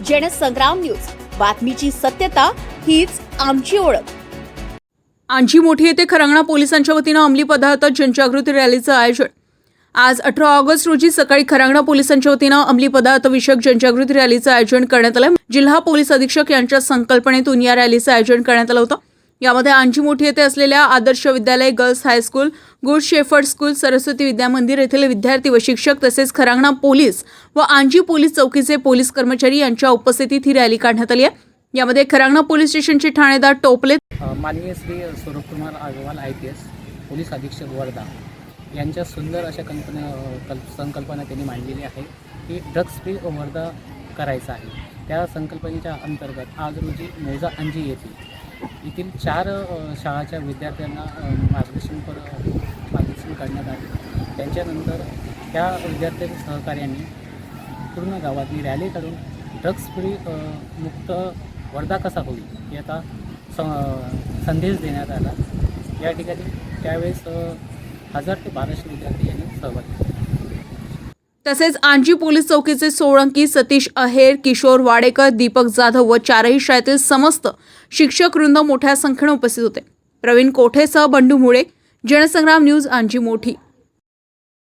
Jansangram news, बातमीची सत्यता हीच आमची ओळख। आंजी मोठी येथे खरंगणा पोलिसांच्या वतीनं अंमली पदार्थ जनजागृती रॅलीचं आयोजन। आज 18 ऑगस्ट रोजी सकाळी खरंगणा पोलिसांच्या वतीनं अंमली पदार्थ विषयक जनजागृती रॅलीचं आयोजन करण्यात आलं। जिल्हा पोलीस अधीक्षक यांच्या संकल्पनेतून या रॅलीचं आयोजन करण्यात आलं होतं। यामध्ये आंजी मोठी येथे असलेल्या Adarsh Vidyalaya, girls high school, good shepherd school, Saraswati Vidya Mandir येथील विद्यार्थी व शिक्षक तसेच खरंगणा पोलीस व आंजी पोलीस चौकीचे पोलीस कर्मचारी यांच्या उपस्थितीत ही रॅली काढण्यात आली आहे। यामध्ये खरंगणा पोलीस स्टेशनचे ठाणेदार टोपले, माननीय श्री स्वरूपकुमार अग्रवाल IPS पोलीस अधीक्षक वर्धा यांच्या सुंदर अशा संकल्पना त्यांनी मांडलेली आहे की ड्रग्स फ्री वर्धा करायचा आहे। त्या संकल्पनेच्या अंतर्गत आज रोजी मौजा अंजी येथील 4 शाळाच्या विद्यार्थ्यांना मार्गदर्शन करण्यात आले। त्यांच्यानंतर त्या विद्यार्थ्यांच्या सहकार्याने पूर्ण गावातली रॅली काढून ड्रग्स फ्री मुक्त वर्धा कसा होईल याचा संदेश देण्यात आला। या ठिकाणी त्यावेळेस 1000 ते 1200 विद्यार्थी यांनी सहभाग घेतला। तसेच आंजी पोलीस चौकीचे सोळंकी सतीश अहेर, किशोर वाडेकर, दीपक जाधव व 4ही शाळेतील समस्त शिक्षक वृंद मोठ्या संख्येने उपस्थित होते। प्रवीण कोठेसह बंडू मुळे, जनसंग्राम न्यूज, आंजी मोठी।